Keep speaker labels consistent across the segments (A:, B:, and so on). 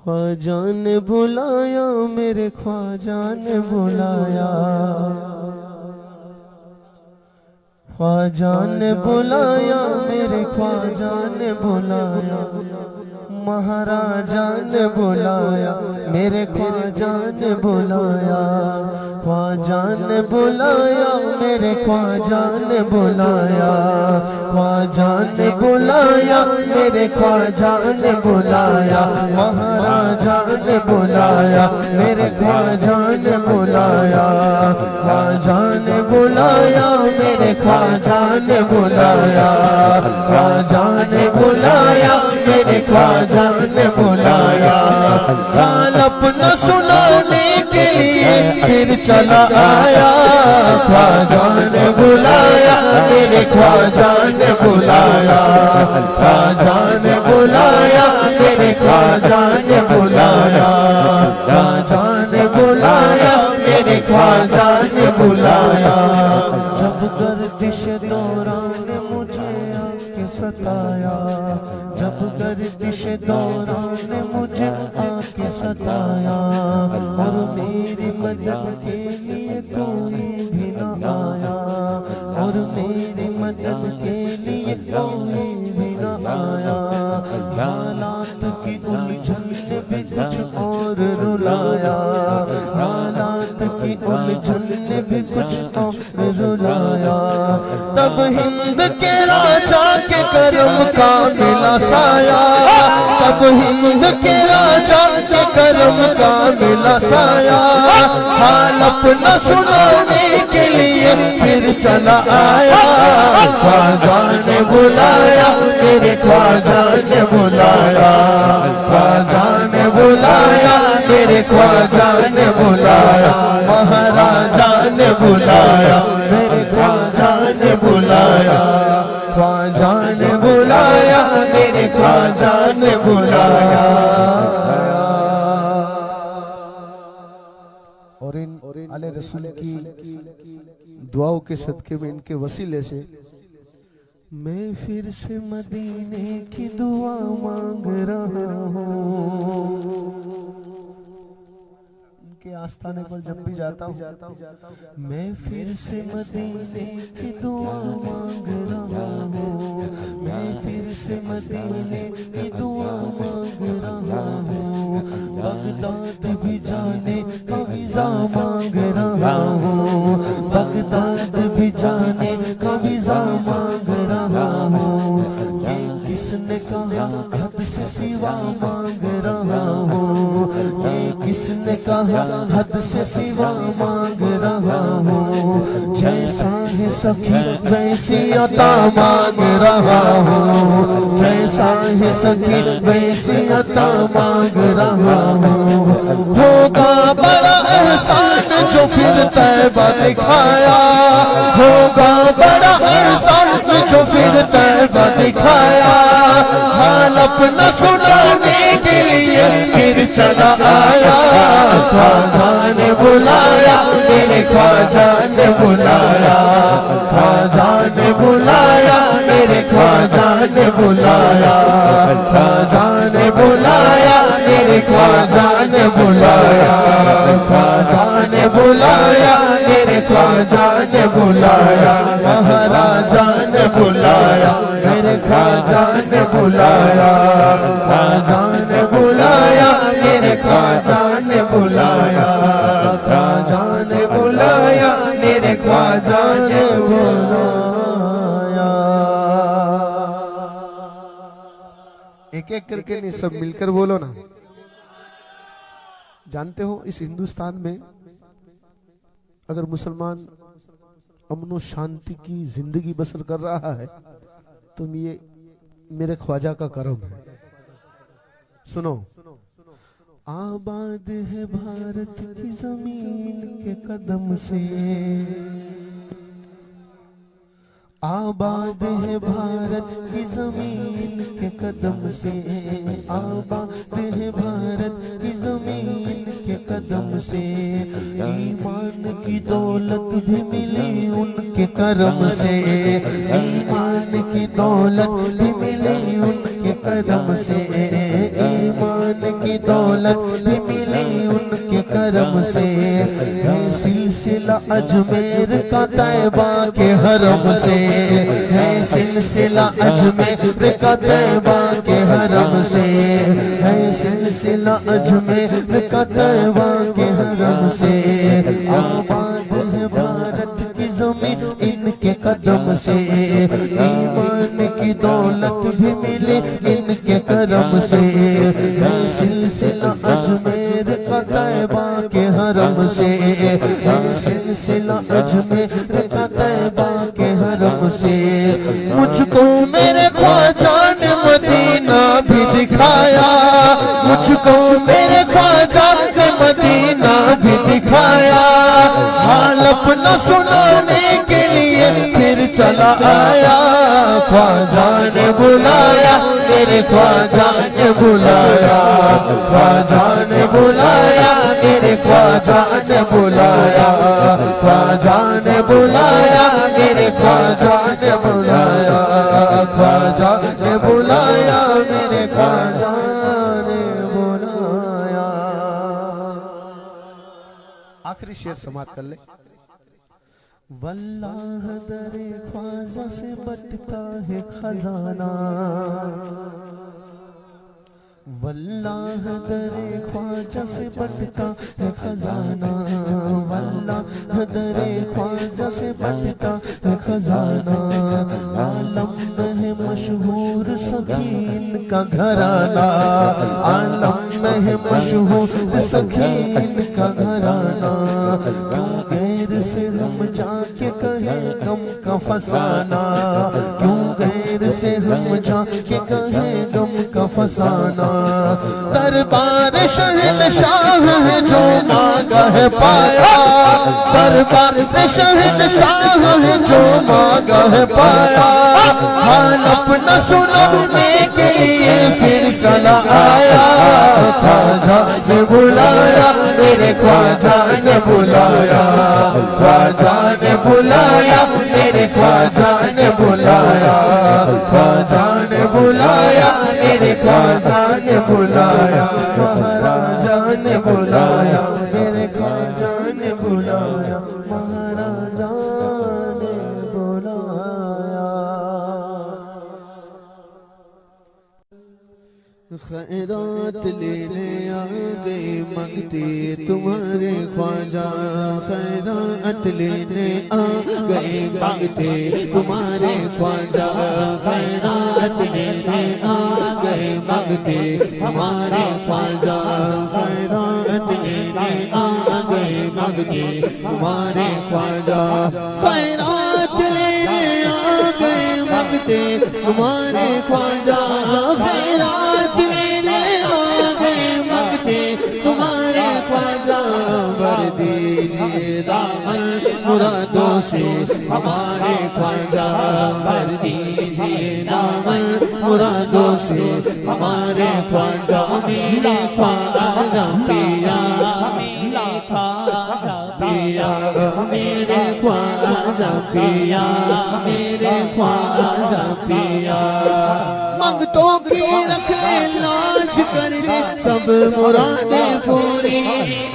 A: خواجہ نے بلایا میرے خواجہ نے بلایا خواجہ نے بلایا میرے خواجہ نے بلایا مہاراجہ نے بلایا میرے خواجہ نے بلایا خواجہ نے بلایا میرے خواجہ نے بلایا خواجہ نے بلایا میرے خواجہ نے بلایا مہاراجہ نے بلایا میرے خواجہ نے بلایا خواجہ نے بلایا میرے خواجہ نے بلایا خواجہ نے بلایا میرے خواجہ نے بلایا حال اپنا سنانے کے لیے پھر چلا آیا خواجہ نے بلایا میرے خواجہ نے بلایا خواجہ نے بلایا میرے خواجہ نے بلایا خواجہ نے بلایا میرے خواجہ نے بلایا جب گردش دوران مجھے آ کے ستایا جب گردش دوران مجھے آ کے ستایا اور میری مدد کے لیے کوئی بھی نہ آیا اور میری مدد کے لیے کوئی بھی نہ آیا حالات کی الجھن نے بھی کچھ اور رلایا حالات کی الجھن نے بھی کچھ اور رلایا تب ہند کے راجا کے کرم کا ملا سایہ تب ہند کے راجا کے کرم کا ملا سایہ حال اپنا سنانے کے لیے پھر چلا آیا خواجہ نے بلایا میرے خواجہ نے بلایا خواجہ نے بلایا میرے خواجہ نے بلایا مہاراجہ نے بلایا میرے خواجہ نے بلایا خواجہ نے بلایا میرے خواجہ نے بلایا اور ان آل رسول کی دعاؤں کے صدقے میں ان کے وسیلے سے میں پھر سے مدینے کی دعا مانگ رہا ہوں ان کے آستانے پر جب بھی جاتا ہوں میں پھر سے مدینے کی دعا مانگ رہا ہوں میں پھر سے مدینے کی دعا مانگ رہا ہوں بغداد بھی جانے کا ویزا مانگ رہا ہوں بغداد بھی جانے کا ویزا مانگ رہا ہوں یہ کس نے کہا حد سے سوا مانگ رہا ہوں یہ کس نے کہا حد سے سوا مانگ رہا ہوں جیسا ہے سخی ویسی عطا مانگ رہا ہوں جیسا ہے سخی ویسی عطا مانگ رہا ہوں ہوگا بڑا احسان جو پھر طیبہ دکھایا ہوگا بڑا احسان جو پھر طیبہ دکھایا حال اپنا سنانے کے لیے پھر چلا آیا خواجہ نے بلایا میرے خواجہ نے بلایا خواجہ نے بلایا میرے خواجہ نے بلایا خواجہ نے بلایا میرے خواجہ نے بلایا خواجہ نے بلایا میرے خواجہ نے بلایا مہاراجہ نے بلایا میرے خواجہ نے بلایا خواجہ نے بلایا میرے خواجہ نے بلایا خواجہ نے بلایا میرے خواجہ نے بلایا ایک ایک کر کے نہیں سب مل کر بولو نا جانتے ہو اس ہندوستان میں اگر مسلمان امن و شانتی کی زندگی بسر کر رہا ہے تو یہ میرے خواجہ کا کرم ہے سنو آباد ہے بھارت کی زمین کے قدم سے آباد ہے بھارت کی زمین کے قدم سے آباد ہے بھارت کی زمین کے قدم سے ایمان کی دولت بھی ملی ان کے کرم سے ایمان کی دولت بھی ملی ان کے کرم سے ایمان کی دولت بھی ملی ان کے کرم سے ہے سلسلہ اجمیر کا طیبہ کے حرم سے ہے سلسلہ اجمیر کا طیبہ کے حرم سے ہے سلسلہ اجمیر کا طیبہ کے حرم سے آباد ہے بھارت کی زمین ان کے قدم سے ایمان کی دولت بھی ملی ان کے کرم سے ہے سلسلہ اجمیر کا طیبہ کے حرم سے ہے سلسلہ اجمیر کا طیبہ کے حرم سے مجھ کو میرے خواجہ نے مدینہ بھی دکھایا مجھ کو میرے خواجہ نے مدینہ بھی دکھایا حال اپنا سنانے کے لیے پھر چلا آیا خواجہ نے بلایا میرے خواجہ نے بلایا خواجہ نے بلایا میرے خواجہ نے بلایا خواجہ نے بلایا میرے خواجہ نے بلایا خواجہ نے بلایا میرے خواجہ نے بلایا آخری شعر سماعت کر لے واللہ در خواجہ سے بٹتا ہے خزانہ واللہ در خواجہ سے بٹتا ہے خزانہ واللہ در خواجہ سے بٹتا ہے خزانہ عالم میں ہے مشہور سکین کا گھرانہ عالم میں ہے مشہور سکین کا گھرانہ کیوں غیر سے ہم جا کے کہیں غم کا فسانہ کیوں غیر سے ہم جا کے کہیں غم کا فسانہ دربار شہنشاہ ہے جو مانگا ہے پایا دربار شہنشاہ ہے جو مانگا ہے پایا حال اپنا سنانے کے لیے پھر چلا آیا خواجہ نے بلایا میرے خواجہ نے بلایا خواجہ نے بلایا میرے خواجہ نے بلایا خواجہ نے بلایا میرے خواجہ نے بلایا مہاراجہ نے بلایا میرے خواجہ نے بلایا مہاراجہ نے بلایا خیرات لینے آ گئے منگتے تمہارے خواجہ خیرات لینے آ گئے منگتے تمہارے خواجہ خیرات لینے آ گئے منگتے تمہارے خواجہ خیرات لینے آ گئے منگتے تمہارے خواجہ خیرات لینے آ گئے منگتے تمہارے خواجہ خیرات لینے آ گئے منگتے تمہارے خواجہ بھر دیجئے دامن مرادوں سے ہمارے خواجہ بھر دیجئے دامن مرادوں سے ہمارے خواجہ میرے خواجہ پیا پیا میرے خواجہ پیا میرے خواجہ پیا منگتوں کی رکھ لے لاج کر دے سب مرادیں پوری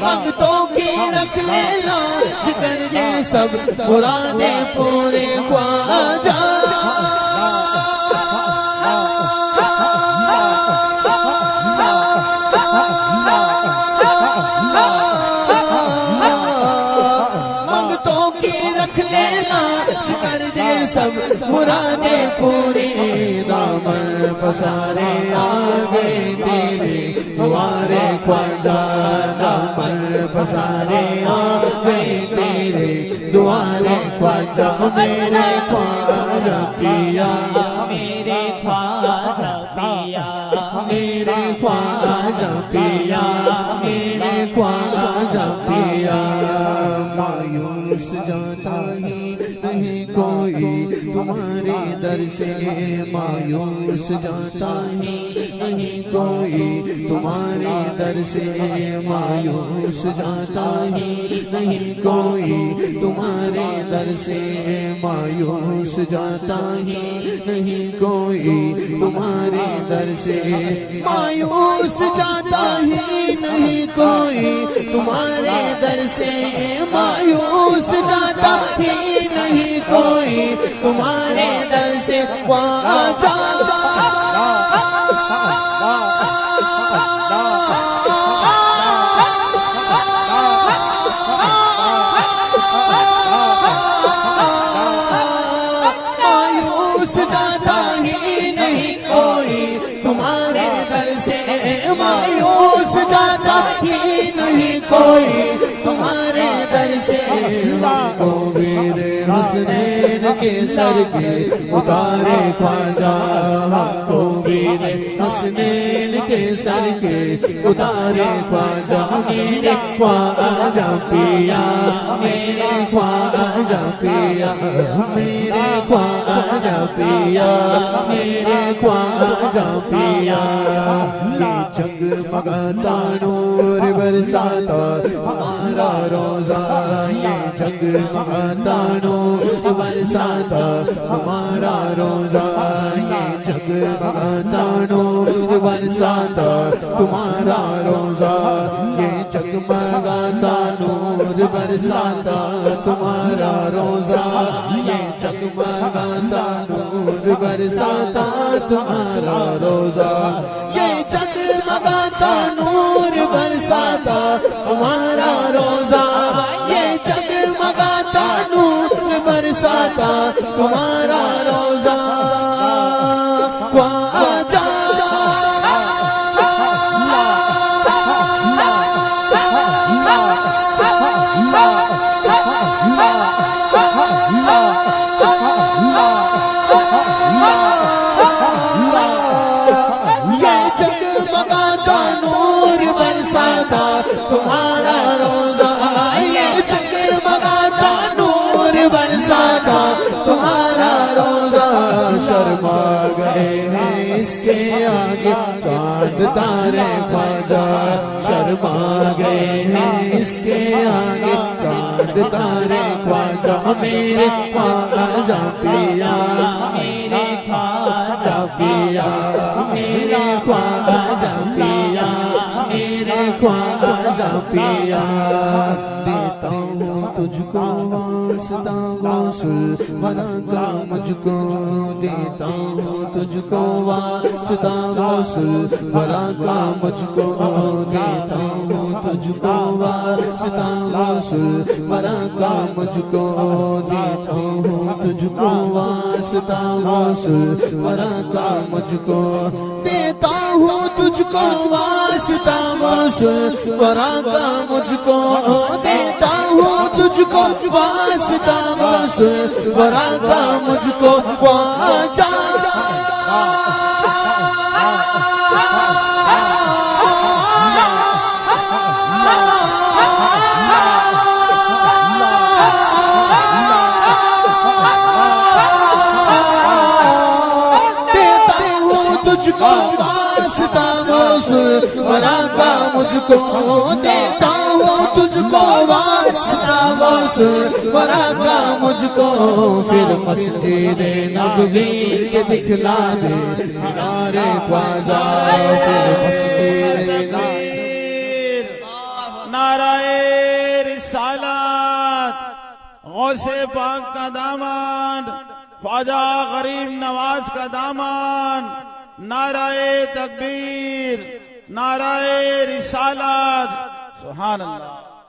A: منگتوں کی رکھ لے لاج کر دے سب مرادیں پوری خواجہ منگتوں کی رکھ لے لاج کر دے سب مرادیں پوری دامن پسارے آگے تیرے دوارے خواجہ دامن پسارے آگے تیرے دوارے خواجہ میرے خواجہ پیا میرے خواجہ پیا میرے خواجہ پیا میرے خواجہ پیا مایوس جاتا ہی نہیں کوئی تمہارے در سے مایوس جاتا ہی نہیں کوئی تمہارے در سے مایوس جاتا ہی نہیں کوئی تمہارے در سے مایوس جاتا ہی نہیں کوئی تمہارے در سے مایوس جاتا ہی نہیں کوئی تمہارے در سے مایوس جاتا ہی نہیں کوئی تمہارے در سے خواجہ مایوس جاتا ہی نہیں کوئی تمہارے در سے مایوس جاتا ہی نہیں کوئی تمہارے در سے کو میرے حسنین کے سر کے اتارے خواجہ کو میرے حسنین کے سر کے اتارے خواجہ میرے خواجہ پیا میرے خواجہ پیا میرے خواجہ پیا میرے خواجہ پیا یہ جگمگاتا نور برساتا ہمارا روزہ یہ جگمگاتا نور برساتا ہمارا روزہ یہ جگمگاتا نور برساتا تمہارا روزہ یہ جگمگاتا نور برساتا تمہارا روزہ یہ جگمگاتا نور برساتا تمہارا روزہ یہ جگمگاتا نور برساتا تمہارا روزہ یہ جگمگاتا نور برساتا تمہارا روزہ خواجہ تمہارا روزہ یہ جگمگاتا نور برساتا تمہارا روزہ شرما گئے ہیں اس کے آگے چاند تارے خواجہ شرما گئے ہیں اس کے آگے چاند تارے خواجہ میرے خواجہ پیا میرے خواجہ پیا میرے خواجہ پیا میرے خواجہ پیا دیتا ہوں تجھ کو واسطہ غسل ورا کا مجھ کو دیتا ہوں تجھ کو واسطہ غسل ورا کا مجھ کو دیتا ہوں تجھ کو واسطہ غسل ورا کا مجھ کو دیتا ہوں تجھ کو واسطہ غسل ورا کا مجھ کو دیتا ہوں تجھ کو واسطہ غسل ورا کا مجھ کو دیتا ہوں تجھ کو واسطہ غسل ورا کا مجھ کو خواجہ واسطہ غسل ورا کا مجھ کو دیتا ہوں تجھ کو واسطہ غسل ورا کا مجھ کو پھر مسجد نبوی کے دکھلا دے مینار خواجہ پھر مسجد
B: نعرہ رسالت غوث پاک کا دامن خواجہ غریب نواز کا دامن نعرہ تکبیر نعرہ رسالت سبحان اللہ